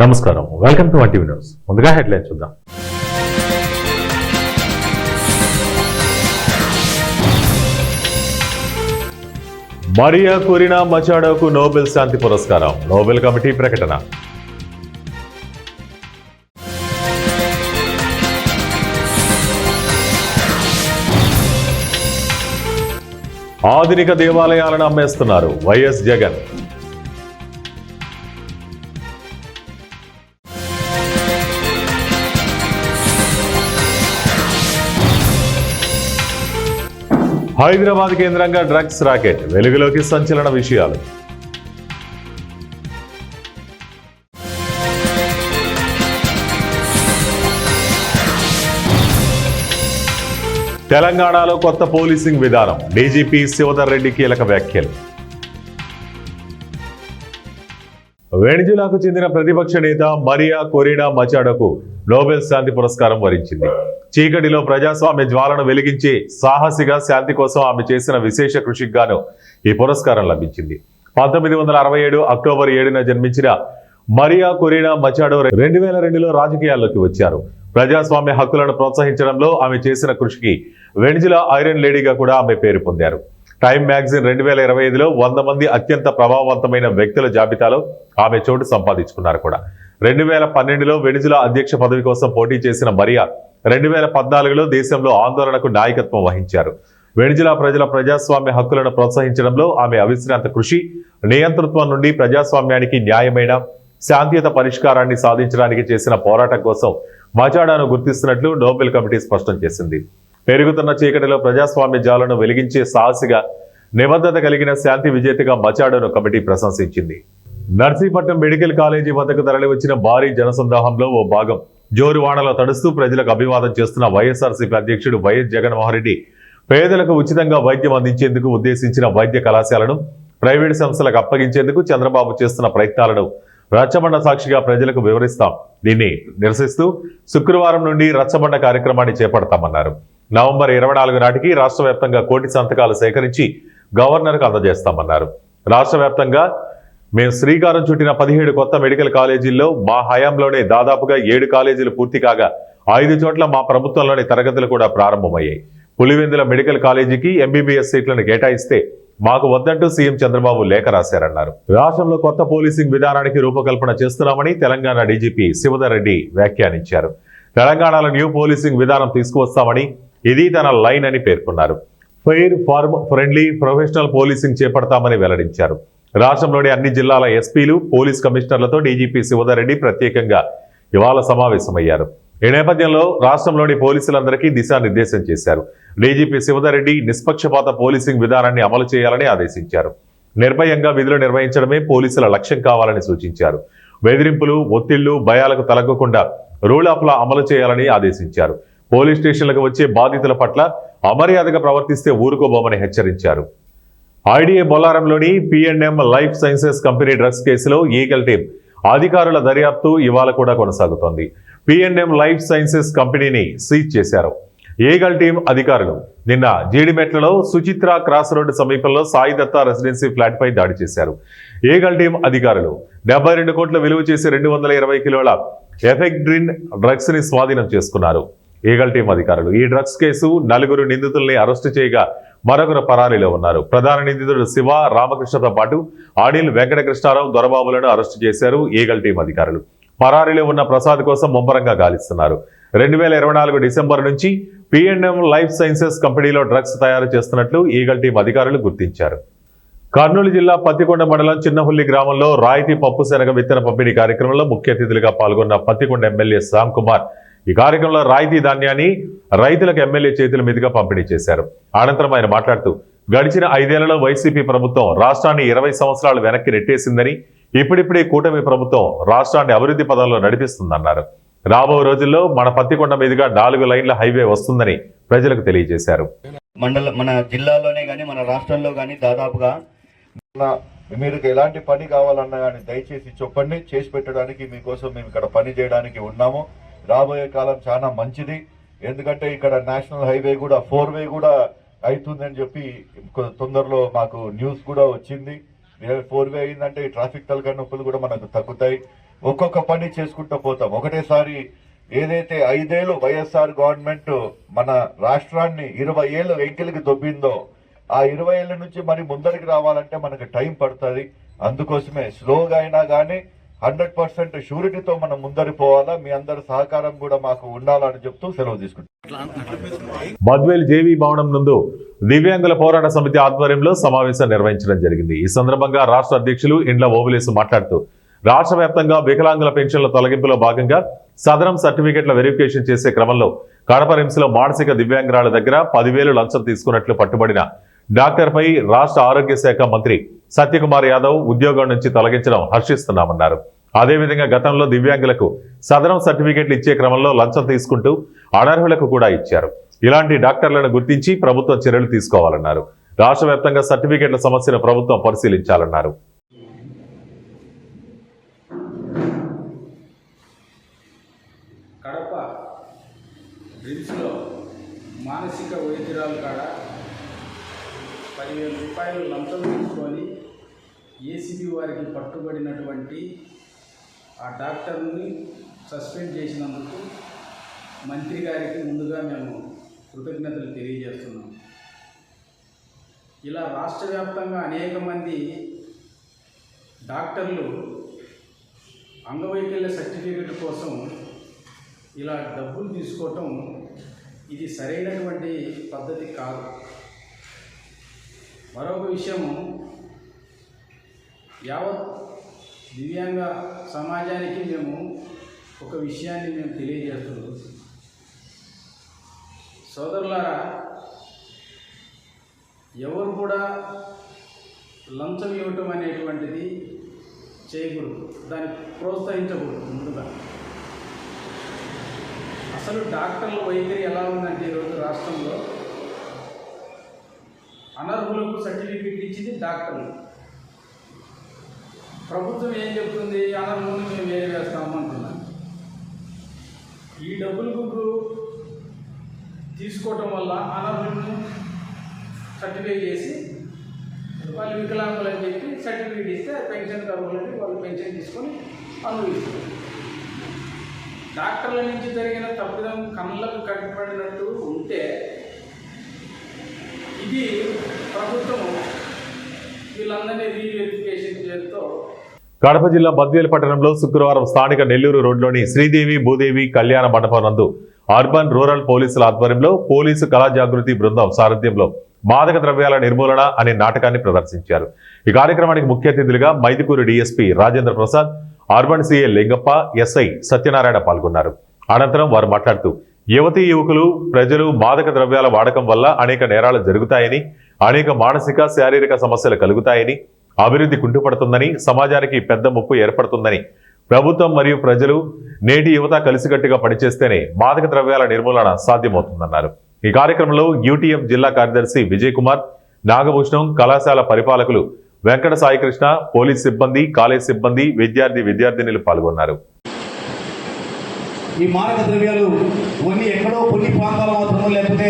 నమస్కారం, welcome to one TV news. ముందుగా headlines చూద్దాం. మరియా కొరినా మచాడోకు నోబెల్ శాంతి పురస్కారం, నోబెల్ కమిటీ ప్రకటన. ఆధునిక దేవాలయాలను అమ్మేస్తున్నారు వైఎస్ జగన్. హైదరాబాద్ కేంద్రంగా డ్రగ్స్ రాకెట్, వెలుగులోకి సంచలన విషయాలు. తెలంగాణలో కొత్త పోలీసింగ్ విధానం, డీజీపీ శివధర్ రెడ్డి కీలక వ్యాఖ్యలు. వెనిజులాకు చెందిన ప్రతిపక్ష నేత మరియా కొరినా మచాడోకు నోబెల్ శాంతి పురస్కారం వరించింది. చీకటిలో ప్రజాస్వామ్య జ్వాలను వెలిగించే సాహసిగా శాంతి కోసం ఆమె చేసిన విశేష కృషికి గాను ఈ పురస్కారం లభించింది. 1967 అక్టోబర్ 7న జన్మించిన మరియా కొరినా మచాడో 2002లో రాజకీయాల్లోకి వచ్చారు. ప్రజాస్వామ్య హక్కులను ప్రోత్సహించడంలో ఆమె చేసిన కృషికి వెనిజులా ఐరన్ లేడీగా కూడా ఆమె పేరు పొందారు. టైమ్ మ్యాగజైన్ 2025లో 100 మంది అత్యంత ప్రభావవంతమైన వ్యక్తుల జాబితాలో ఆమె చోటు సంపాదించుకున్నారు కూడా. 2012లో వెనిజులా అధ్యక్ష పదవి కోసం పోటీ చేసిన మరియా 2014లో దేశంలో ఆందోళనకు నాయకత్వం వహించారు. వెనిజులా ప్రజల ప్రజాస్వామ్య హక్కులను ప్రోత్సహించడంలో ఆమె అవిశ్రాంత కృషి, నియంతృత్వం నుండి ప్రజాస్వామ్యానికి న్యాయమైన శాంతియుత పరిష్కారాన్ని సాధించడానికి చేసిన పోరాటం కోసం మచాడోను గుర్తిస్తున్నట్లు నోబెల్ కమిటీ స్పష్టం చేసింది. పెరుగుతున్న చీకటిలో ప్రజాస్వామ్య జ్వాలను వెలిగించే సాహసిగా, నిబద్ధత కలిగిన శాంతి విజేతగా మచాడోను కమిటీ ప్రశంసించింది. నర్సీపట్నం మెడికల్ కాలేజీ వద్దకు తరలివచ్చిన భారీ జనసందాహంలో ఓ భాగం జోరువాణలో తడుస్తూ ప్రజలకు అభివాదం చేస్తున్న వైఎస్ఆర్సీపీ అధ్యక్షుడు వైఎస్ జగన్మోహన్ రెడ్డి పేదలకు ఉచితంగా వైద్యం అందించేందుకు ఉద్దేశించిన వైద్య కళాశాలను ప్రైవేటు సంస్థలకు అప్పగించేందుకు చంద్రబాబు చేస్తున్న ప్రయత్నాలను రచ్చబండ సాక్షిగా ప్రజలకు వివరిస్తాం. దీన్ని నిరసిస్తూ శుక్రవారం నుండి రచ్చబండ కార్యక్రమాన్ని చేపడతామన్నారు. నవంబర్ 24 నాటికి రాష్ట్ర వ్యాప్తంగా 1 కోటి సంతకాలు సేకరించి గవర్నర్కు అందజేస్తామన్నారు. రాష్ట్ర వ్యాప్తంగా మేము శ్రీకారం చుట్టిన 17 కొత్త మెడికల్ కాలేజీల్లో మా హయాంలోనే దాదాపుగా 7 కాలేజీలు పూర్తి కాగా 5 చోట్ల మా ప్రభుత్వంలోని తరగతులు కూడా ప్రారంభమయ్యాయి. పులివెందుల మెడికల్ కాలేజీకి ఎంబీబీఎస్ సీట్లను కేటాయిస్తే మాకు వద్దంటూ సీఎం చంద్రబాబు లేఖ రాశారన్నారు. రాష్ట్రంలో కొత్త పోలీసింగ్ విధానానికి రూపకల్పన చేస్తున్నామని తెలంగాణ డీజీపీ శివధర్ రెడ్డి వ్యాఖ్యానించారు. తెలంగాణలో న్యూ పోలీసింగ్ విధానం తీసుకువస్తామని, ఇది తన లైన్ అని పేర్కొన్నారు. Fair, firm, friendly, professional policing చేపడతామని వెల్లడించారు. రాష్ట్రంలోని అన్ని జిల్లాల ఎస్పీలు, పోలీస్ కమిషనర్లతో డీజీపీ శివధర్ రెడ్డి ప్రత్యేకంగా ఇవాళ సమావేశమయ్యారు. ఈ నేపథ్యంలో రాష్ట్రంలోని పోలీసులందరికీ దిశానిర్దేశం చేశారు. డీజీపీ శివధర్ రెడ్డి నిష్పక్షపాత పోలీసింగ్ విధానాన్ని అమలు చేయాలని ఆదేశించారు. నిర్భయంగా విధులు నిర్వహించడమే పోలీసుల లక్ష్యం కావాలని సూచించారు. బెదిరింపులు, ఒత్తిళ్లు, భయాలకు తలగ్గకుండా రూల్ ఆఫ్ లా అమలు చేయాలని ఆదేశించారు. పోలీస్ స్టేషన్లకు వచ్చే బాధితుల పట్ల అమర్యాదగా ప్రవర్తిస్తే ఊరుకోబోమని హెచ్చరించారు. ఐడిఏ బొల్లారంలోని P&M life sciences company drugs కేసులో ఈగల్ టీం అధికారుల దర్యాప్తు ఇవాళ కూడా కొనసాగుతోంది. P&M లైఫ్ సైన్సెస్ కంపెనీని సీజ్ చేశారు. ఈగల్ టీం అధికారులు నిన్న జీడిమెట్లలో సుచిత్ర క్రాస్ రోడ్డు సమీపంలో సాయి దత్తా రెసిడెన్సీ ఫ్లాట్ పై దాడి చేశారు. ఈగల్ టీం అధికారులు 72 కోట్ల విలువ చేసి 220 కిలోల ఎఫెక్ట్రిన్ డ్రగ్స్ ని స్వాధీనం చేసుకున్నారు. ఈగల్ టీం అధికారులు ఈ డ్రగ్స్ కేసు 4 నిందితుల్ని అరెస్టు చేయగా మరొకరు పరారీలో ఉన్నారు. ప్రధాన నిందితుడు శివ, రామకృష్ణతో పాటు అనిల్, వెంకటకృష్ణారావు, దొరబాబులను అరెస్టు చేశారు ఈగల్ టీం అధికారులు. పరారీలో ఉన్న ప్రసాద్ కోసం ముమ్మరంగా గాలిస్తున్నారు. 2024 డిసెంబర్ నుంచి P&M లైఫ్ సైన్సెస్ కంపెనీలో డ్రగ్స్ తయారు చేస్తున్నట్లు ఈగల్ టీం అధికారులు గుర్తించారు. కర్నూలు జిల్లా పత్తికొండ మండలం చిన్నహుల్లి గ్రామంలో రాయితీ పప్పు శనగ విత్తన పంపిణీ కార్యక్రమంలో ముఖ్య అతిథులుగా పాల్గొన్న పత్తికొండ ఎమ్మెల్యే శ్యామ్ కుమార్ ఈ కార్యక్రమంలో రాయితీ ధాన్యాన్ని రైతులకు ఎమ్మెల్యే చేతుల మీదుగా పంపిణీ చేశారు. అనంతరం ఆయన మాట్లాడుతూ గడిచిన 5 ఏళ్లలో వైసీపీ ప్రభుత్వం రాష్ట్రాన్ని 20 సంవత్సరాలు వెనక్కి నెట్టేసిందని, ఇప్పుడిప్పుడే కూటమి ప్రభుత్వం రాష్ట్రాన్ని అభివృద్ధి పదంలో నడిపిస్తుందన్నారు. రాబో రోజుల్లో మన పత్తికొండ మీదుగా 4 లైన్ల హైవే వస్తుందని ప్రజలకు తెలియజేశారు. మన జిల్లాలోనే కానీ మన రాష్ట్రంలో కానీ దాదాపుగా మీరు ఎలాంటి పని కావాలన్నా కానీ దయచేసి చెప్పండి, చేసి పెట్టడానికి మీకోసం మేము ఇక్కడ పని చేయడానికి ఉన్నాము. రాబోయే కాలం చాలా మంచిది. ఎందుకంటే ఇక్కడ నేషనల్ హైవే కూడా 4 వే కూడా అవుతుందని చెప్పి తొందరలో మాకు న్యూస్ కూడా వచ్చింది. 4 వే అయిందంటే ట్రాఫిక్ తలకాయ నొప్పులు కూడా మనకు తగ్గుతాయి. ఒక్కొక్క పని చేసుకుంటూ పోతాం. ఒకటేసారి ఏదైతే 5 ఏళ్ళు వైఎస్ఆర్ గవర్నమెంట్ మన రాష్ట్రాన్ని 20 ఏళ్ళు వెంకిలికి దొబ్బిందో ఆ 20 ఏళ్ళ నుంచి మరి ముందరికి రావాలంటే మనకు టైం పడుతుంది. అందుకోసమే స్లోగా అయినా కానీ 100% షూరిటీతో మనం ముందరి పోవాలా. మీ అందరి సహకారం కూడా మాకు ఉండాలని చెప్తూ సెలవు తీసుకుంటాం. బద్వేల్ జేవీ భవనం నందు దివ్యాంగుల పోరాట సమితి ఆధ్వర్యంలో సమావేశం నిర్వహించడం జరిగింది. ఈ సందర్భంగా రాష్ట్ర అధ్యక్షులు ఇండ్ల ఓబులేసు మాట్లాడుతూ రాష్ట్ర వ్యాప్తంగా వికలాంగుల పెన్షన్ల తొలగింపులో భాగంగా సదరం సర్టిఫికెట్ల వెరిఫికేషన్ చేసే క్రమంలో కడప రిమ్స్ లో మానసిక దివ్యాంగురాల దగ్గర 10,000 లంచం తీసుకున్నట్లు పట్టుబడిన డాక్టర్పై రాష్ట్ర ఆరోగ్య శాఖ మంత్రి సత్యకుమార్ యాదవ్ ఉద్యోగం నుంచి తొలగించడం హర్షిస్తున్నామన్నారు. అదేవిధంగా గతంలో దివ్యాంగులకు సదరం సర్టిఫికెట్లు ఇచ్చే క్రమంలో లంచం తీసుకుంటూ అనర్హులకు కూడా ఇచ్చారు. ఇలాంటి డాక్టర్లను గుర్తించి ప్రభుత్వం చర్యలు తీసుకోవాలన్నారు. రాష్ట్ర వ్యాప్తంగా సర్టిఫికెట్ల సమస్యను ప్రభుత్వం పరిశీలించాలన్నారు. కడప రిమ్స్లో మానసిక వైద్యురాలు కాడ 10,000 రూపాయలు లంచం తీసుకొని ఏసీబీ వారికి పట్టుబడినటువంటి ఆ డాక్టర్ని సస్పెండ్ చేసినందుకు మంత్రి గారికి ముందుగా మేము కృతజ్ఞతలు తెలియజేస్తున్నాం. ఇలా రాష్ట్ర వ్యాప్తంగా అనేక మంది డాక్టర్లు అంగవైకల్య సర్టిఫికెట్ కోసం ఇలా డబ్బులు తీసుకోవటం ఇది సరైనటువంటి పద్ధతి కాదు. మరొక విషయము, యావత్ దివ్యాంగ సమాజానికి మేము ఒక విషయాన్ని మేము తెలియజేస్తున్నాం. సోదరులారా, ఎవరు కూడా లంచం ఇవ్వటం అనేటువంటిది చేయకూడదు, దాన్ని ప్రోత్సహించకూడదు. ముందుగా అసలు డాక్టర్ల వైఖరి ఎలా ఉందంటే ఈరోజు రాష్ట్రంలో అనర్హులకు సర్టిఫికెట్ ఇచ్చింది డాక్టర్లు. ప్రభుత్వం ఏం చెప్తుంది? అనర్హులను మేము వేరే వేస్తాము అంటున్నాం. ఈ డబ్బులకు తీసుకోవటం వల్ల అనర్హులను సర్టిఫై చేసి వాళ్ళు వికలాంగులు అని చెప్పి సర్టిఫికేట్ ఇస్తే పెన్షన్ కరువులని వాళ్ళు పెన్షన్ తీసుకొని అనుభవిస్తారు. డాక్టర్ల నుంచి జరిగిన తప్పిదం కళ్ళకు కట్టుబడినట్టు ఉంటే ఇది ప్రభుత్వం వీళ్ళందరినీ రీవెరిఫికేషన్ చేస్తూ. కడప జిల్లా బద్వేలు పట్టణంలో శుక్రవారం స్థానిక నెల్లూరు రోడ్లోని శ్రీదేవి భూదేవి కళ్యాణ మండపం నందు అర్బన్ రూరల్ పోలీసుల ఆధ్వర్యంలో పోలీసు కళా జాగృతి బృందం సారథ్యంలో మాదక ద్రవ్యాల నిర్మూలన అనే నాటకాన్ని ప్రదర్శించారు. ఈ కార్యక్రమానికి ముఖ్య అతిథులుగా Mydukur DSP Rajendra Prasad, urban CA Lingappa, SI Satyanarayana పాల్గొన్నారు. అనంతరం వారు మాట్లాడుతూ యువతీ యువకులు ప్రజలు మాదక ద్రవ్యాల వాడకం వల్ల అనేక నేరాలు జరుగుతాయని, అనేక మానసిక శారీరక సమస్యలు కలుగుతాయని, అభివృద్ధి కుంటుపడుతుందని, సమాజానికి పెద్ద ముప్పు ఏర్పడుతుందని, ప్రభుత్వం మరియు ప్రజలు నేటి యువత కలిసికట్టుగా పనిచేస్తేనే మాదక ద్రవ్యాల నిర్మూలన సాధ్యమవుతుందన్నారు. ఈ కార్యక్రమంలో యూటీఎఫ్ జిల్లా కార్యదర్శి విజయ్ కుమార్, నాగభూషణం, కళాశాల పరిపాలకులు వెంకట సాయికృష్ణ, పోలీస్ సిబ్బంది, కాలేజ్ సిబ్బంది, విద్యార్థినులు పాల్గొన్నారు. ఈ మారక ద్రవ్యాలు ఇవన్నీ ఎక్కడో కొన్ని ప్రాంతాలు మాత్రమే, లేకపోతే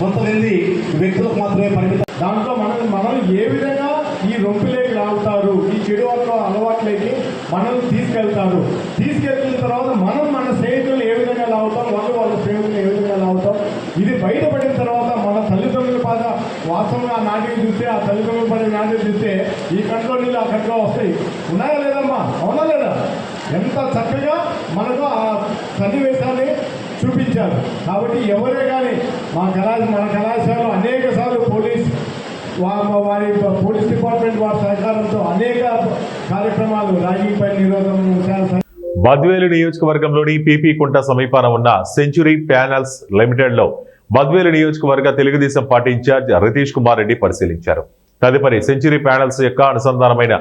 కొంతమంది వ్యక్తులకు మాత్రమే పరిమితం. దాంట్లో మనం ఏ విధంగా ఈ రొంపిలోకి లాగుతారు, ఈ చెడు అలవాట్లకి మనల్ని తీసుకెళ్తున్న తర్వాత మనం మన స్నేహితులు ఏ విధంగా లాగుతాం, వాళ్ళ స్నేహితులు ఏ విధంగా లాగుతాం, ఇది బయటపడిన తర్వాత మన తల్లిదండ్రుల పాద వాస్తవంగా ఆ నాటికి చూస్తే, ఆ తల్లిదండ్రుల పడే నాటికి చూస్తే ఈ కంట్లో నీళ్ళు ఆ కంట్లో వస్తాయి. ఉన్నాయా లేదమ్మా? అవునా లేదా? ఎంత చక్కగా మనకు ఆ సన్నివేశాన్ని చూపించారు. కాబట్టి ఎవరే కానీ మన కళాశాలలో అనేక సార్లు వారి పోలీస్ డిపార్ట్మెంట్ వారి సహకారంతో అనేక కార్యక్రమాలు, ర్యాగింగ్ పై నిరోధం. బద్వేలు నియోజకవర్గంలోని పీపీ కుంట సమీపాన ఉన్న సెంచురీ ప్యానల్స్ లిమిటెడ్ లో బద్వేలు నియోజకవర్గ తెలుగుదేశం పార్టీ ఇన్ఛార్జ్ రితీష్ కుమార్ రెడ్డి పరిశీలించారు. తదుపరి సెంచురీ ప్యానల్స్ యొక్క అనుసంధానమైన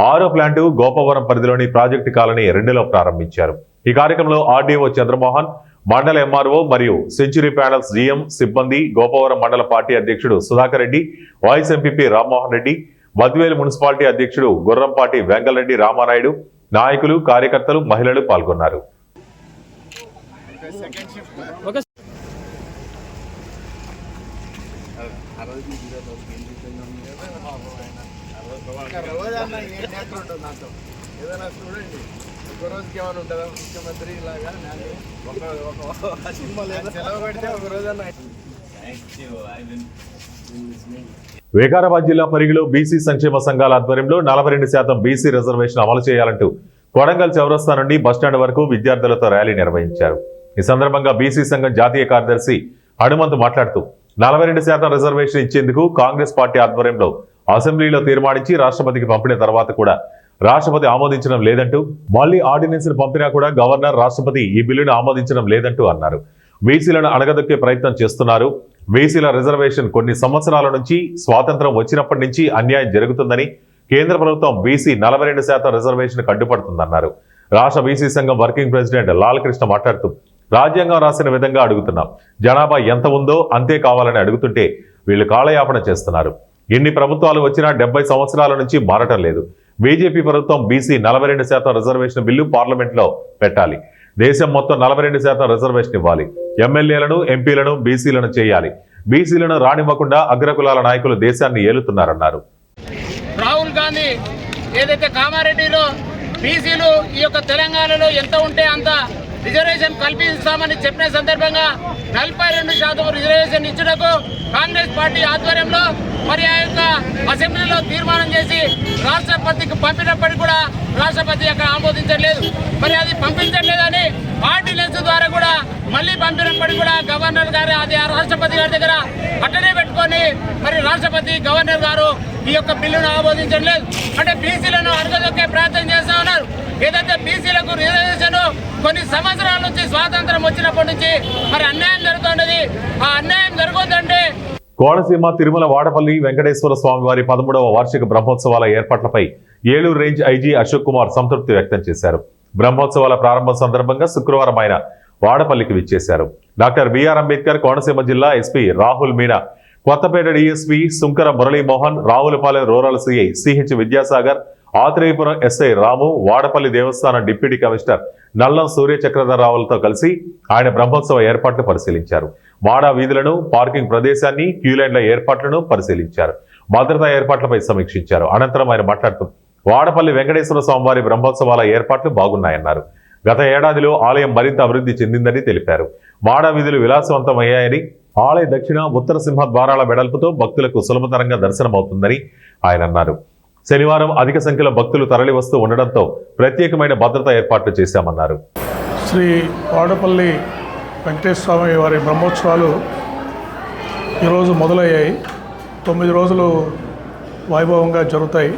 6వ ప్లాంటు గోపవరం పరిధిలోని ప్రాజెక్టు కాలనీ 2లో ప్రారంభించారు. ఈ కార్యక్రమంలో ఆర్డీఓ చంద్రమోహన్, మండల ఎంఆర్ఓ మరియు సెంచురీ ప్యానల్స్ జీఎం సిబ్బంది, గోపవరం మండల పార్టీ అధ్యక్షుడు Sudhakar Reddy, vice MPP Rammohan Reddy, Badvel municipality అధ్యక్షుడు గుర్రంపాటి వెంగళరెడ్డి రామానాయుడు, నాయకులు, కార్యకర్తలు, మహిళలు పాల్గొన్నారు. ఏదైనా చూడండి. ఒక రోజుకి ఏమైనా ఉంటుందా ముఖ్యమంత్రి ఇలాగా ఒక సినిమా లేదా సెలవు పెడితే ఒక రోజన్నా. వికారాబాద్ జిల్లా పరిగిలో బీసీ సంక్షేమ సంఘాల ఆధ్వర్యంలో 42% బీసీ రిజర్వేషన్ అమలు చేయాలంటూ కొడంగల్ చౌరస్తా నుండి బస్టాండ్ వరకు విద్యార్థులతో ర్యాలీ నిర్వహించారు. ఈ సందర్భంగా బీసీ సంఘం జాతీయ కార్యదర్శి హనుమంతు మాట్లాడుతూ 42% రిజర్వేషన్ ఇచ్చేందుకు కాంగ్రెస్ పార్టీ ఆధ్వర్యంలో అసెంబ్లీలో తీర్మానించి రాష్ట్రపతికి పంపిన తర్వాత కూడా రాష్ట్రపతి ఆమోదించడం లేదంటూ, మళ్లీ ఆర్డినెన్స్ పంపినా కూడా గవర్నర్ రాష్ట్రపతి ఈ బిల్లును ఆమోదించడం లేదంటూ అన్నారు. బీసీలను అణగదొక్కే ప్రయత్నం చేస్తున్నారు. బీసీల రిజర్వేషన్ కొన్ని సంవత్సరాల నుంచి స్వాతంత్రం వచ్చినప్పటి నుంచి అన్యాయం జరుగుతుందని, కేంద్ర ప్రభుత్వం బీసీ 42% రిజర్వేషన్ కట్టుపడుతుందన్నారు. రాష్ట్ర బీసీ సంఘం వర్కింగ్ ప్రెసిడెంట్ లాల్ కృష్ణ మాట్లాడుతూ, రాజ్యాంగం రాసిన విధంగా అడుగుతున్నాం, జనాభా ఎంత ఉందో అంతే కావాలని అడుగుతుంటే వీళ్ళు కాలయాపన చేస్తున్నారు. ఎన్ని ప్రభుత్వాలు వచ్చినా 70 సంవత్సరాల నుంచి మారటం లేదు. బీజేపీ ప్రభుత్వం బీసీ 42% రిజర్వేషన్ బిల్లు పార్లమెంట్లో పెట్టాలి. దేశం మొత్తం 42% రిజర్వేషన్ ఇవ్వాలి. ఎమ్మెల్యేలను, ఎంపీలను బీసీలను చేయాలి. బీసీలను రానివ్వకుండా అగ్రకులాల నాయకులు దేశాన్ని ఏలుతున్నారన్నారు. రాహుల్ గాంధీ ఏదైతే కామారెడ్డిలో బీసీలు ఈ యొక్క తెలంగాణలో ఎంత ఉంటే అంత రిజర్వేషన్ కల్పిస్తామని చెప్పిన సందర్భంగా 42% రిజర్వేషన్ ఇచ్చుటకు కాంగ్రెస్ పార్టీ ఆధ్వర్యంలో మరి ఆ యొక్క అసెంబ్లీలో తీర్మానం చేసి రాష్ట్రపతికి పంపినప్పటికీ కూడా రాష్ట్రపతి అక్కడ ఆమోదించలేదు. మరి అది పంపించలేదని ఆర్డినెన్స్ ద్వారా కూడా మళ్ళీ పంపినప్పటికీ కూడా గవర్నర్ గారు అది రాష్ట్రపతి గారి దగ్గర అట్టనే పెట్టుకొని మరి రాష్ట్రపతి గవర్నర్ గారు ఈ యొక్క బిల్లును ఆమోదించలేదు. అంటే బీసీలను అణగదొక్కే ప్రయత్నం చేస్తా ఉన్నారు. ఏదైతే బీసీలకు రిజర్వేషన్ కొన్ని సంవత్సరాల నుంచి స్వాతంత్రం వచ్చినప్పటి నుంచి మరి అన్యాయం జరుగుతున్నది. ఆ అన్యాయం జరగొద్దంటే కోనసీమ తిరుమల వాడపల్లి వెంకటేశ్వర స్వామి వారి 13వ వార్షిక బ్రహ్మోత్సవాల ఏర్పాట్లపై ఏలూరు రేంజ్ ఐజీ అశోక్ కుమార్ సంతృప్తి వ్యక్తం చేశారు. బ్రహ్మోత్సవాల ప్రారంభం సందర్భంగా శుక్రవారం ఆయన వాడపల్లికి విచ్చేశారు. డాక్టర్ బిఆర్ అంబేద్కర్, కోనసీమ జిల్లా SP Rahul Meena, Kothapeta DSP Sunkara Muralimohan, Ravulapalem rural CI CH Vidyasagar, Atreyapuram SI Ramu, Vadapalli దేవస్థానం డిప్యూటీ కమిషనర్ నల్లం సూర్య చక్రధరరావులతో కలిసి ఆయన బ్రహ్మోత్సవ ఏర్పాట్లు పరిశీలించారు. మాడా వీధులను, పార్కింగ్ ప్రదేశాన్ని, క్యూలైన్ల ఏర్పాట్లను పరిశీలించారు. భద్రతా ఏర్పాట్లపై సమీక్షించారు. అనంతరం ఆయన మాట్లాడుతూ, వాడపల్లి వెంకటేశ్వర స్వామివారి బ్రహ్మోత్సవాల ఏర్పాట్లు బాగున్నాయన్నారు. గత ఏడాదిలో ఆలయం మరింత అభివృద్ధి చెందిందని తెలిపారు. మాడా వీధులు విలాసవంతమయ్యాయని, ఆలయ దక్షిణ, ఉత్తర సింహ ద్వారాల వెడల్పుతో భక్తులకు సులభతరంగా దర్శనమవుతుందని ఆయన అన్నారు. శనివారం అధిక సంఖ్యలో భక్తులు తరలివస్తూ ఉండడంతో ప్రత్యేకమైన భద్రతా ఏర్పాట్లు చేశామన్నారు. శ్రీ వాడపల్లి వెంకటేశ్వర స్వామి వారి బ్రహ్మోత్సవాలు ఈరోజు మొదలయ్యాయి. 9 రోజులు వైభవంగా జరుగుతాయి.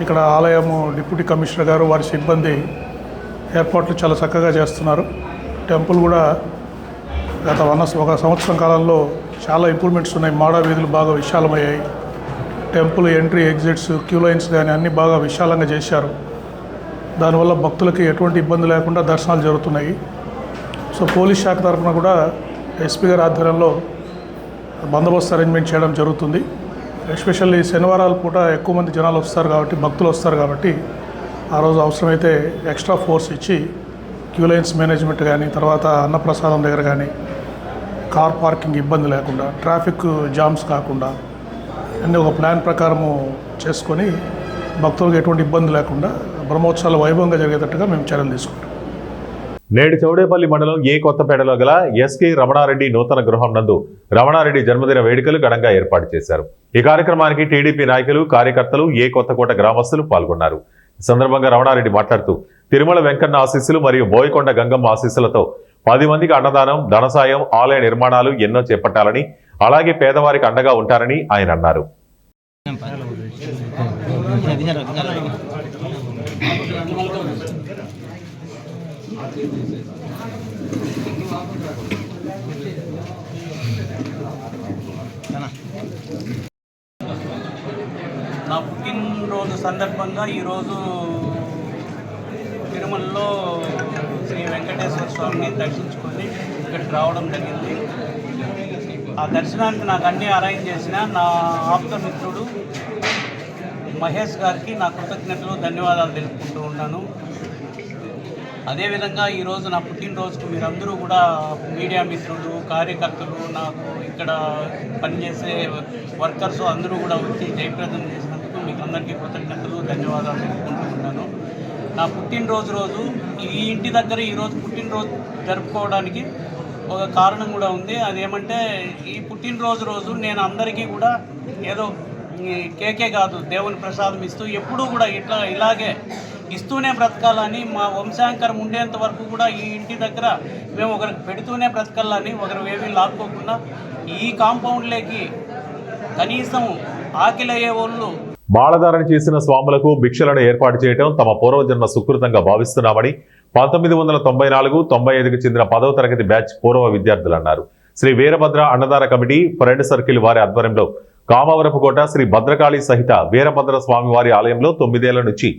ఇక్కడ ఆలయము డిప్యూటీ కమిషనర్ గారు, వారి సిబ్బంది ఏర్పాట్లు చాలా చక్కగా చేస్తున్నారు. టెంపుల్ కూడా గత 1 సంవత్సరం కాలంలో చాలా ఇంప్రూవ్మెంట్స్ ఉన్నాయి. మాడా వీధులు బాగా విశాలమయ్యాయి. Temple entry, exits, queue lines కానీ అన్నీ బాగా విశాలంగా చేశారు. దానివల్ల భక్తులకి ఎటువంటి ఇబ్బంది లేకుండా దర్శనాలు జరుగుతున్నాయి. సో పోలీస్ శాఖ తరఫున కూడా ఎస్పీ గారి ఆధ్వర్యంలో బందోబస్తు అరేంజ్మెంట్ చేయడం జరుగుతుంది. ఎస్పెషల్లీ శనివారాల పూట ఎక్కువ మంది జనాలు వస్తారు కాబట్టి, భక్తులు వస్తారు కాబట్టి ఆ రోజు అవసరమైతే ఎక్స్ట్రా ఫోర్స్ ఇచ్చి క్యూ లైన్స్ మేనేజ్మెంట్ కానీ, తర్వాత అన్నప్రసాదం దగ్గర కానీ కార్ పార్కింగ్ ఇబ్బంది లేకుండా, ట్రాఫిక్ జామ్స్ కాకుండా అన్నీ ఒక ప్లాన్ ప్రకారము చేసుకొని భక్తులకు ఎటువంటి ఇబ్బంది లేకుండా బ్రహ్మోత్సవాలు వైభవంగా జరిగేటట్టుగా మేము చర్యలు తీసుకుంటాం. నేడు చౌడేపల్లి మండలం ఏ కొత్తపేటలో గల ఎస్కే రమణారెడ్డి నూతన గృహం నందు రమణారెడ్డి జన్మదిన వేడుకలు ఘనంగా ఏర్పాటు చేశారు. ఈ కార్యక్రమానికి టీడీపీ నాయకులు, కార్యకర్తలు, ఏ కొత్తకోట గ్రామస్తులు పాల్గొన్నారు. ఈ సందర్భంగా రమణారెడ్డి మాట్లాడుతూ, తిరుమల వెంకన్న ఆశీస్సులు మరియు బోయకొండ గంగమ్మ ఆశీస్సులతో 10 మందికి అన్నదానం, ధనసాయం, ఆలయ నిర్మాణాలు ఎన్నో చేపట్టాలని, అలాగే పేదవారికి అండగా ఉంటారని ఆయన అన్నారు. నా పుట్టినరోజు సందర్భంగా ఈరోజు తిరుమలలో శ్రీ వెంకటేశ్వర స్వామిని దర్శించుకొని ఇక్కడికి రావడం జరిగింది. ఆ దర్శనానికి నాకు అన్నీ అరేంజ్ చేసిన నా ఆప్త మిత్రుడు మహేష్ గారికి నా కృతజ్ఞతలు, ధన్యవాదాలు తెలుపుకుంటూ ఉన్నాను. అదేవిధంగా ఈరోజు నా పుట్టినరోజుకు మీరందరూ కూడా మీడియా మిత్రులు, కార్యకర్తలు, నాకు ఇక్కడ పనిచేసే వర్కర్స్ అందరూ కూడా వచ్చి జయప్రదం చేసినందుకు మీకు అందరికీ కృతజ్ఞతలు, ధన్యవాదాలు తెలుపుకుంటూ ఉన్నాను. నా పుట్టినరోజు రోజు ఈ ఇంటి దగ్గర ఈరోజు పుట్టినరోజు జరుపుకోవడానికి ఒక కారణం కూడా ఉంది. అదేమంటే ఈ పుట్టినరోజు రోజు నేను అందరికీ కూడా ఏదో కేకే కాదు దేవుని ప్రసాదం ఇస్తూ ఎప్పుడూ కూడా ఇలాగే ఇస్తూనే బ్రతకాలని, మా వంశాంకరం ఉండేంత వరకు కూడా ఈ ఇంటి దగ్గర మేము ఒకరికి పెడుతూనే బ్రతకాలని, ఒకరు ఏమీ లాక్కోకుండా ఈ కాంపౌండ్లోకి కనీసం ఆకిలయ్యే వాళ్ళు మాలధారణ చేసిన స్వాములకు భిక్షలను ఏర్పాటు చేయడం తమ పూర్వజన్మ సుకృతంగా భావిస్తున్నామని 1994-95కు చెందిన 10వ తరగతి బ్యాచ్ పూర్వ విద్యార్థులు అన్నారు. శ్రీ వీరభద్ర అన్నదాన కమిటీ ఫ్రెండ్ సర్కిల్ వారి ఆధ్వర్యంలో కామవరపుకోట శ్రీ భద్రకాళి సహిత వీరభద్ర స్వామి వారి ఆలయంలో 9 ఏళ్ల నుంచి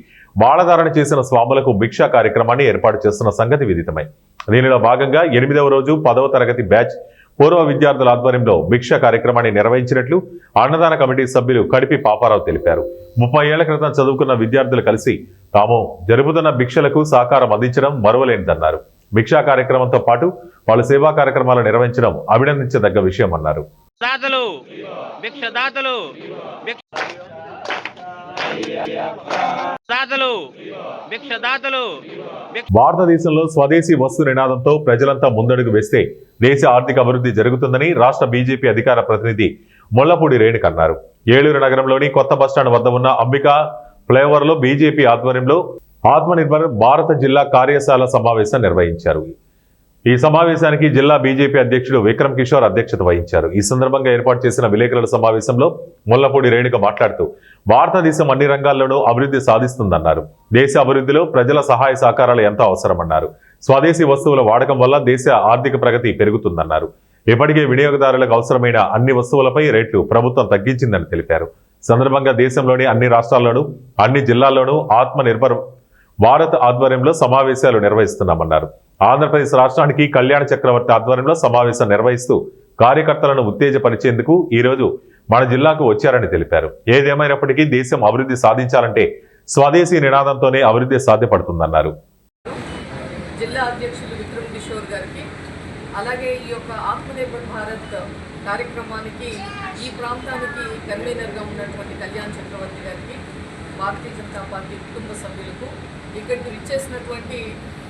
మాలధారణ చేసిన స్వాములకు భిక్షా కార్యక్రమాన్ని ఏర్పాటు చేస్తున్న సంగతి విదితమై దీనిలో భాగంగా 8వ రోజు 10వ తరగతి బ్యాచ్ పూర్వ విద్యార్థుల ఆధ్వర్యంలో భిక్షా కార్యక్రమాన్ని నిర్వహించినట్లు అన్నదాన కమిటీ సభ్యులు కడిపి పాపారావు తెలిపారు. 30 ఏళ్ల క్రితం చదువుకున్న విద్యార్థులు కలిసి తాము జరుపుతున్న భిక్షలకు సహకారం అందించడం మరువలేనిదన్నారు. భిక్షా కార్యక్రమంతో పాటు పలు సేవా కార్యక్రమాలు నిర్వహించడం అభినందించదగ్గ విషయం అన్నారు. భారతదేశంలో స్వదేశీ వస్తు నినాదంతో ప్రజలంతా ముందడుగు వేస్తే దేశ ఆర్థిక అభివృద్ధి జరుగుతుందని రాష్ట్ర బీజేపీ అధికార ప్రతినిధి ముళ్లపూడి రేణుక అన్నారు. ఏలూరు నగరంలోని కొత్త బస్టాండ్ వద్ద ఉన్న అంబికా ఫ్లైఓవర్ లో బీజేపీ ఆధ్వర్యంలో ఆత్మనిర్భర్ భారత జిల్లా కార్యశాల సమావేశం నిర్వహించారు. ఈ సమావేశానికి జిల్లా బీజేపీ అధ్యక్షుడు విక్రమ్ కిషోర్ అధ్యక్షత వహించారు. ఈ సందర్భంగా ఏర్పాటు చేసిన విలేకరుల సమావేశంలో ముళ్లపూడి రేణుక మాట్లాడుతూ భారతదేశం అన్ని రంగాల్లోనూ అభివృద్ధి సాధిస్తుందన్నారు. దేశ అభివృద్ధిలో ప్రజల సహాయ సహకారాలు ఎంతో అవసరమన్నారు. స్వదేశీ వస్తువుల వాడకం వల్ల దేశ ఆర్థిక ప్రగతి పెరుగుతుందన్నారు. ఇప్పటికే వినియోగదారులకు అవసరమైన అన్ని వస్తువులపై రేట్లు ప్రభుత్వం తగ్గించిందని తెలిపారు. సందర్భంగా దేశంలోని అన్ని రాష్ట్రాల్లోనూ అన్ని జిల్లాల్లోనూ ఆత్మనిర్భర్ భారత్ ఆధ్వర్యంలో సమావేశాలు నిర్వహిస్తున్నామన్నారు. ఆంధ్రప్రదేశ్ రాష్ట్రానికి కళ్యాణ చక్రవర్తి ఆధ్వర్యంలో సమావేశం నిర్వహిస్తూ కార్యకర్తలను ఉత్తేజపరిచేందుకు ఈ రోజు మన జిల్లాకు వచ్చారని తెలిపారు. ఏదేమైనప్పటికీ దేశం అభివృద్ధి సాధించాలంటే స్వదేశీ నినాదంతోనే అభివృద్ధి సాధ్యపడుతుందన్నారు. జిల్లా అధ్యక్షులు విక్రమ్ కిషోర్ గారికి, అలాగే ఈ యొక్క ఆత్మనిర్భర్ భారత్ కార్యక్రమానికి ఈ ప్రాంతానికి కన్వీనర్గా ఉన్నటువంటి కళ్యాణ్ చక్రవర్తి గారికి, భారతీయ జనతా పార్టీ కుటుంబ సభ్యులకు, ఇక్కడికి విచ్చేసినటువంటి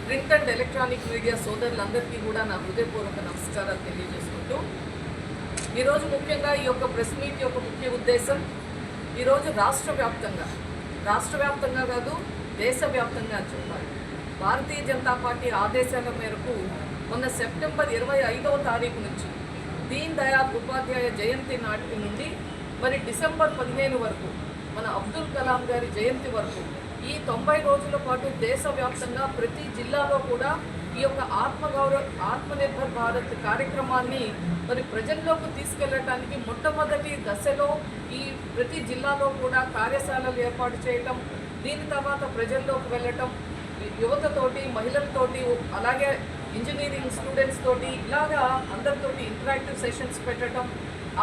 ప్రింట్ అండ్ ఎలక్ట్రానిక్ మీడియా సోదరులందరికీ కూడా నా హృదయపూర్వక నమస్కారాలు తెలియజేసుకుంటూ, ఈరోజు ముఖ్యంగా ఈ యొక్క ప్రెస్ మీట్ యొక్క ముఖ్య ఉద్దేశం ఈరోజు రాష్ట్ర వ్యాప్తంగా కాదు దేశవ్యాప్తంగా అని చెప్పాలి. భారతీయ జనతా పార్టీ ఆదేశాల మేరకు మొన్న సెప్టెంబర్ 25వ తారీఖు నుంచి దీన్ దయాళ్ ఉపాధ్యాయ జయంతి నాటి నుండి మరి డిసెంబర్ 15 వరకు మన అబ్దుల్ కలాం గారి జయంతి వరకు ఈ 90 రోజుల పాటు దేశవ్యాప్తంగా ప్రతి జిల్లాలో కూడా ఈ యొక్క ఆత్మనిర్భర్ భారత్ కార్యక్రమాన్ని మరి ప్రజల్లోకి తీసుకెళ్లడానికి మొట్టమొదటి దశలో ఈ ప్రతి జిల్లాలో కూడా కార్యశాలలు ఏర్పాటు చేయటం, దీని తర్వాత ప్రజల్లోకి వెళ్ళటం, యువతతోటి, మహిళలతోటి, అలాగే ఇంజనీరింగ్ స్టూడెంట్స్ తోటి ఇలాగా అందరితోటి ఇంటరాక్టివ్ సెషన్స్ పెట్టడం,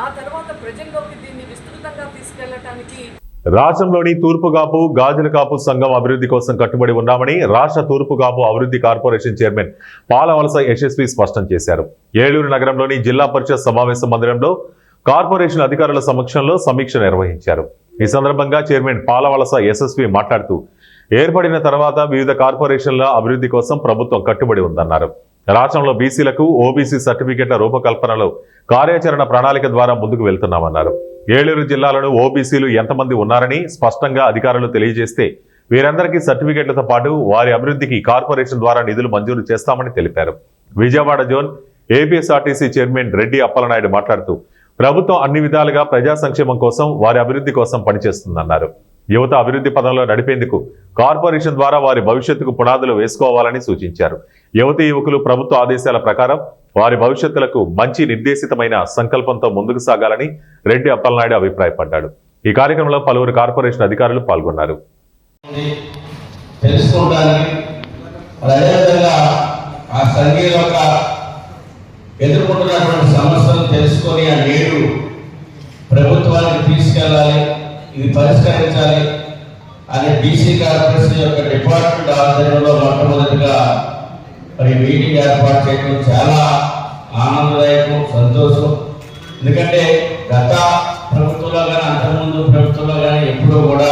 ఆ తర్వాత ప్రజల్లోకి దీన్ని విస్తృతంగా తీసుకెళ్లటానికి రాష్ట్రంలోని తూర్పుగాపు గాజుల కాపు సంఘం అభివృద్ధి కోసం కట్టుబడి ఉన్నామని రాష్ట్ర తూర్పుగాపు అభివృద్ధి కార్పొరేషన్ చైర్మన్ పాలవలస యశస్వి స్పష్టం చేశారు. ఏలూరు నగరంలోని జిల్లా పరిషత్ సమావేశ మందిరంలో కార్పొరేషన్ అధికారుల సమక్షంలో సమీక్ష నిర్వహించారు. ఈ సందర్భంగా చైర్మన్ పాలవలస యశస్వి మాట్లాడుతూ ఏర్పడిన తర్వాత వివిధ కార్పొరేషన్ల అభివృద్ధి కోసం ప్రభుత్వం కట్టుబడి ఉందన్నారు. రాష్ట్రంలో బీసీలకు ఓబీసీ సర్టిఫికెట్ల రూపకల్పనలో కార్యాచరణ ప్రణాళిక ద్వారా ముందుకు వెళ్తున్నామన్నారు. ఏలూరు జిల్లాలోనూ ఓబీసీలు ఎంతమంది ఉన్నారని స్పష్టంగా అధికారులు తెలియజేస్తే వీరందరికీ సర్టిఫికెట్లతో పాటు వారి అభివృద్ధికి కార్పొరేషన్ ద్వారా నిధులు మంజూరు చేస్తామని తెలిపారు. Vijayawada zone APSRTC chairman Reddy Appalanaidu మాట్లాడుతూ ప్రభుత్వం అన్ని విధాలుగా ప్రజా సంక్షేమం కోసం వారి అభివృద్ధి కోసం పనిచేస్తుందన్నారు. యువత అభివృద్ధి పదంలో నడిపేందుకు కార్పొరేషన్ ద్వారా వారి భవిష్యత్తుకు పునాదులు వేసుకోవాలని సూచించారు. యువతీ యువకులు ప్రభుత్వ ఆదేశాల ప్రకారం వారి భవిష్యత్తులకు మంచి నిర్దేశితమైన సంకల్పంతో ముందుకు సాగాలని రెడ్డి అప్పలనాయుడు అభిప్రాయపడ్డాడు. ఈ కార్యక్రమంలో పలువురు కార్పొరేషన్ అధికారులు పాల్గొన్నారు. ఎదుర్కొంటున్నటువంటి సమస్యలు తెలుసుకొని ఆ నేడు ప్రభుత్వానికి తీసుకెళ్లాలి, ఇది పరిష్కరించాలి అని బీసీ కార్పొరేషన్ యొక్క డిపార్ట్మెంట్ ఆధ్వర్యంలో మొట్టమొదటిగా మరి మీటింగ్ ఏర్పాటు చేయడం చాలా ఆనందదాయకం, సంతోషం. ఎందుకంటే గత ప్రభుత్వంలో కానీ అంతకుముందు ప్రభుత్వంలో కానీ ఎప్పుడూ కూడా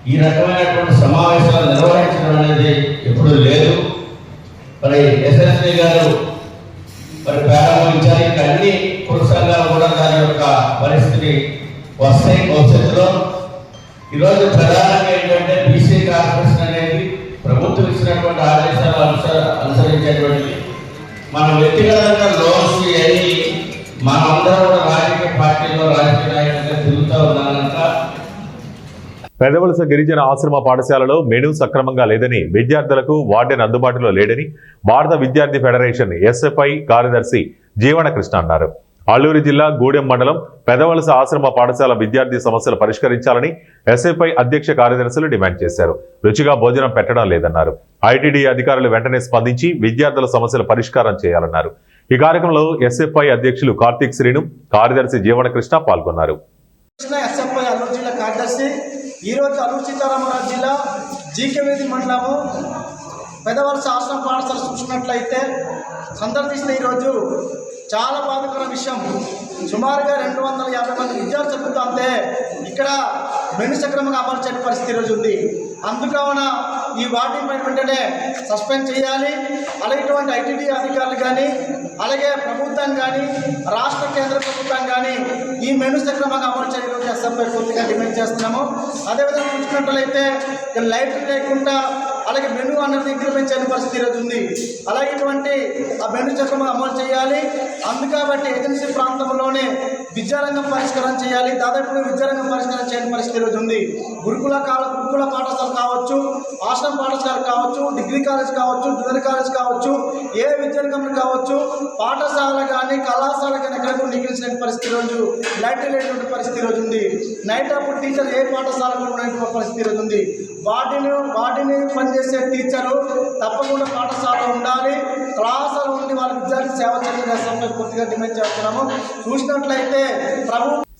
ఈ రకమైనటువంటి సమావేశాలు నిర్వహించడం అనేది ఎప్పుడు లేదు. మరి ఎస్ఎస్పీ గారు మరి ప్రారంభించారు. ఇంకా అన్ని కుల సంఘాలు కూడా దాని యొక్క పరిస్థితిని వస్తాయి భవిష్యత్తులో. ఈరోజు ప్రధానంగా ఏంటంటే బీసీ కార్పొరేషన్ అనేది ప్రభుత్వం ఇచ్చినటువంటి ఆదేశాలు అనుసరించేటువంటిది. మన వ్యక్తిగతంగా లోన్స్ ఇవన్నీ మనమందరం కూడా రాజకీయ పార్టీలో రాజకీయ నాయకులుగా తిరుగుతూ ఉన్నారంట. పెదవలస గిరిజన ఆశ్రమ పాఠశాలలో మెనూ సక్రమంగా లేదని, విద్యార్థులకు వార్డెన్ అందుబాటులో లేడని భారత విద్యార్థి ఫెడరేషన్ ఎస్ఎఫ్ఐ కార్యదర్శి జీవనకృష్ణ అన్నారు. అల్లూరు జిల్లా గూడెం మండలం పెదవలస ఆశ్రమ పాఠశాల విద్యార్థి సమస్యలు పరిష్కరించాలని ఎస్ఎఫ్ఐ అధ్యక్ష కార్యదర్శులు డిమాండ్ చేశారు. రుచిగా భోజనం పెట్టడం లేదన్నారు. ఐటీడీ అధికారులు వెంటనే స్పందించి విద్యార్థుల సమస్యల పరిష్కారం చేయాలన్నారు. ఈ కార్యక్రమంలో ఎస్ఎఫ్ఐ అధ్యక్షులు కార్తీక్ శ్రీను, కార్యదర్శి జీవనకృష్ణ పాల్గొన్నారు. ఎస్ఎఫ్ఐ అల్లూరు జిల్లా కార్యదర్శి. ఈరోజు అల్లూరు సీతారామరాజు జిల్లా జీకేవేది మండలము పెదవలస ఆశ్రమ పాఠశాల చూసినట్లయితే సందర్శించిన ఈరోజు చాలా బాధాకర విషయం. సుమారుగా 250 మంది విద్యార్థులు చదువుతుంటే ఇక్కడ మెను సక్రమంగా అమలు చేయని పరిస్థితి ఈరోజు ఉంది. అందుకన ఈ వాటిపై వెంటనే సస్పెండ్ చేయాలి. అలాగే ఇటువంటి ఐటీడీ అధికారులు కానీ, అలాగే ప్రభుత్వం కానీ, రాష్ట్ర కేంద్ర ప్రభుత్వం కానీ ఈ మెను సక్రమంగా అమలు చేయడం ఎస్ఎఫ్ఐ పూర్తిగా డిమాండ్ చేస్తున్నాము. అదేవిధంగా చూసుకున్నట్లయితే లైట్లు లేకుండా అలాగే మెను అన్నది ఇంక్రిమెంట్ చేయని పరిస్థితి ఈరోజు ఉంది. అలాగే ఇటువంటి ఆ మెను సక్రమంగా అమలు చేయాలి. అందుకబట్టి ఏజెన్సీ ప్రాంతంలోనే విద్యారంగం పరిష్కారం చేయాలి. దాదాపు విద్యారంగం పరిష్కారం చేయని పరిస్థితి ఈరోజు ఉంది. గురుకుల పాఠశాల కావచ్చు, ఆశ్రమ పాఠశాల కావచ్చు, డిగ్రీ కాలేజ్ కావచ్చు, జూనియర్ కాలేజ్ కావచ్చు, ఏ విద్యారంగంలో కావచ్చు, పాఠశాల కానీ కళాశాల కానీ ఎక్కడ కూడా నిగిలించిన పరిస్థితి రోజు, లైట్ లేనటువంటి పరిస్థితి రోజు ఉంది. నైట్ అప్పుడు టీచర్ ఏ పాఠశాలలో ఉన్నటువంటి పరిస్థితి రోజు ఉంది. వాటిని పనిచేసే టీచరు తప్పకుండా పాఠశాలలో ఉండాలి. క్లాసులో ఉండి వాళ్ళ విద్యార్థి సేవ చేయడం పూర్తిగా డిమాండ్ చేస్తున్నాము. చూసినట్లయితే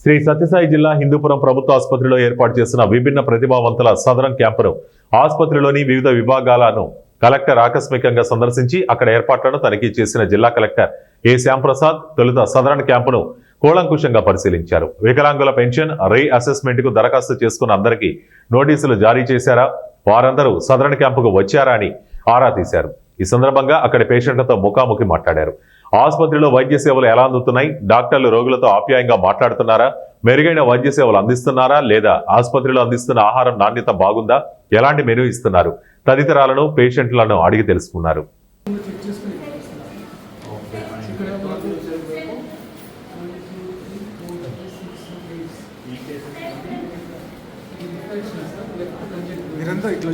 శ్రీ సత్యసాయి జిల్లా హిందూపురం ప్రభుత్వ ఆసుపత్రిలో ఏర్పాటు చేసిన విభిన్న ప్రతిభావంతుల సదరన్ క్యాంపును ఆసుపత్రిలోని వివిధ విభాగాలను కలెక్టర్ ఆకస్మికంగా సందర్శించి అక్కడ ఏర్పాట్లను తనిఖీ చేసిన జిల్లా కలెక్టర్ ఏ శ్యాంప్రసాద్ తొలుత సదరన్ క్యాంపును కూలంకుషంగా పరిశీలించారు. వికలాంగుల పెన్షన్ రీ అసెస్మెంట్ కు దరఖాస్తు చేసుకున్న అందరికీ నోటీసులు జారీ చేశారా, వారందరూ సదరన్ క్యాంపుకు వచ్చారా అని ఆరా తీశారు. ఈ సందర్భంగా అక్కడి పేషెంట్లతో ముఖాముఖి మాట్లాడారు. ఆసుపత్రిలో వైద్య సేవలు ఎలా అందుతున్నాయి, డాక్టర్లు రోగులతో ఆప్యాయంగా మాట్లాడుతున్నారా, మెరుగైన వైద్య సేవలు అందిస్తున్నారా లేదా, ఆసుపత్రిలో అందిస్తున్న ఆహారం నాణ్యత బాగుందా, ఎలాంటి మెనూ ఇస్తున్నారు తదితరాలను పేషెంట్లను అడిగి తెలుసుకున్నారు. మీరంతా ఇట్లా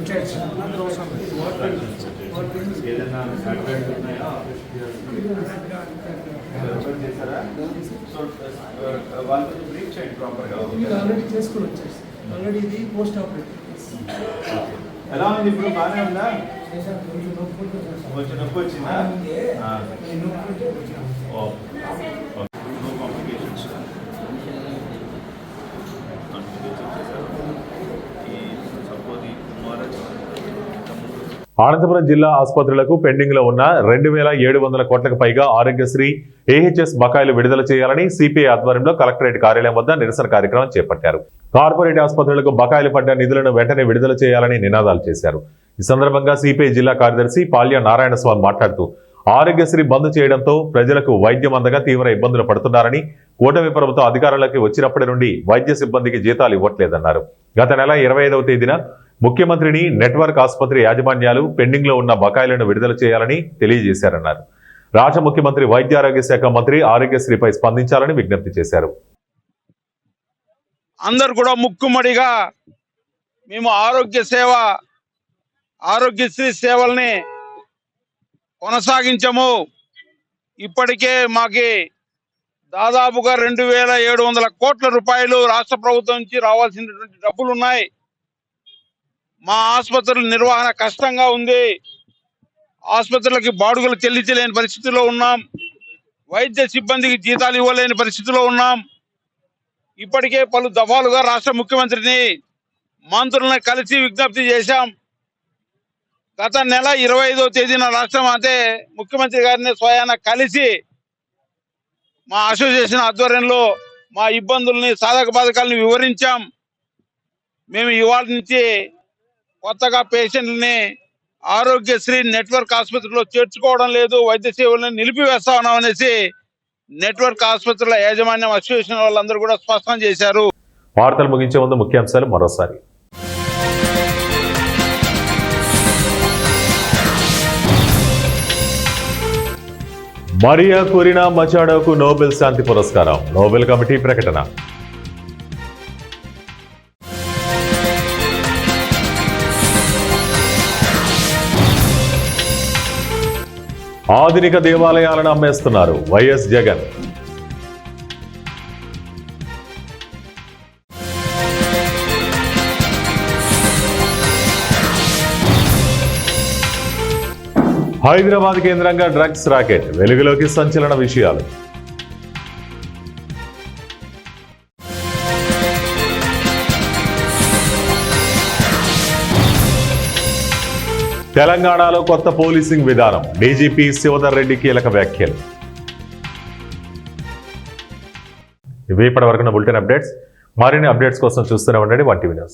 ఆల్రెడీ చేసుకుని వచ్చేసి ఆల్రెడీ ఇది పోస్ట్ ఆపరేటివ్. ఎలా ఉంది ఇప్పుడు? బాగానే ఉందా? కొంచెం నొప్పి వచ్చిందా? అనంతపురం జిల్లా ఆసుపత్రులకు పెండింగ్ లో ఉన్న 2,700 కోట్లకు పైగా ఆరోగ్యశ్రీ ఏహెచ్ఎస్ బకాయిలు విడుదల చేయాలని సిపిఐ ఆధ్వర్యంలో కలెక్టరేట్ కార్యాలయం వద్ద నిరసన కార్యక్రమం చేపట్టారు. కార్పొరేట్ ఆసుపత్రులకు బకాయిలు పడ్డ నిధులను వెంటనే విడుదల చేయాలని నినాదాలు చేశారు. ఈ సందర్భంగా సిపిఐ జిల్లా కార్యదర్శి పాల్య నారాయణస్వామి మాట్లాడుతూ ఆరోగ్యశ్రీ బంద్ చేయడంతో ప్రజలకు వైద్యం అందగా తీవ్ర ఇబ్బందులు పడుతున్నారని, కూటమి ప్రభుత్వం అధికారంలోకి వచ్చినప్పటి నుండి వైద్య సిబ్బందికి జీతాలు ఇవ్వట్లేదన్నారు. గత నెల 25వ తేదీన ముఖ్యమంత్రిని నెట్వర్క్ ఆసుపత్రి యాజమాన్యాలు పెండింగ్ లో ఉన్న బకాయిలను విడుదల చేయాలని తెలియజేశారన్నారు. రాష్ట్ర ముఖ్యమంత్రి వైద్య ఆరోగ్య శాఖ మంత్రి ఆరోగ్యశ్రీపై స్పందించాలని విజ్ఞప్తి చేశారు. అందరు కూడా ముక్కుమడిగా మేము ఆరోగ్యశ్రీ సేవల్ని కొనసాగించము. ఇప్పటికే మాకి దాదాపుగా 2,700 కోట్ల రూపాయలు రాష్ట్ర ప్రభుత్వం నుంచి రావాల్సినటువంటి డబ్బులు ఉన్నాయి. మా ఆసుపత్రుల నిర్వహణ కష్టంగా ఉంది. ఆసుపత్రులకి బాడుగలు చెల్లించలేని పరిస్థితిలో ఉన్నాం. వైద్య సిబ్బందికి జీతాలు ఇవ్వలేని పరిస్థితిలో ఉన్నాం. ఇప్పటికే పలు దఫాలుగా రాష్ట్ర ముఖ్యమంత్రిని, మంత్రులను కలిసి విజ్ఞప్తి చేశాం. గత నెల 25వ తేదీన రాష్ట్రం ముఖ్యమంత్రి గారిని స్వయాన కలిసి మా అసోసియేషన్ ఆధ్వర్యంలో మా ఇబ్బందుల్ని, సాధక బాధకాలను వివరించాం. మేము ఇవాళ నుంచి కొత్తగా పేషెంట్లని ఆరోగ్యశ్రీ నెట్వర్క్ ఆసుపత్రిలో చేర్చుకోవడం లేదు, వైద్య సేవలను నిలిపివేస్తా ఉన్నాం అనేసి నెట్వర్క్ ఆసుపత్రుల యాజమాన్యం అసోసియేషన్ వాళ్ళందరూ కూడా స్పష్టం చేశారు. వార్తలు ముగించే ముందు ముఖ్యాంశాలు మరోసారి. మరియా కొరినా మచాడోకు నోబెల్ శాంతి పురస్కారం, నోబెల్ కమిటీ ప్రకటన. ఆధునిక దేవాలయాలను అమ్మేస్తున్నారు వైఎస్ జగన్. హైదరాబాద్ కేంద్రంగా డ్రగ్స్ రాకెట్, వెలుగులోకి సంచలన విషయాలు. తెలంగాణలో కొత్త పోలీసింగ్ విధానం, డీజీపీ శివధర్ రెడ్డి కీలక వ్యాఖ్యలు. ఇవి ఇప్పటి వరకు బులెటిన్ అప్డేట్స్. మరిన్ని అప్డేట్స్ కోసం చూస్తూనే ఉండండి 1TV న్యూస్.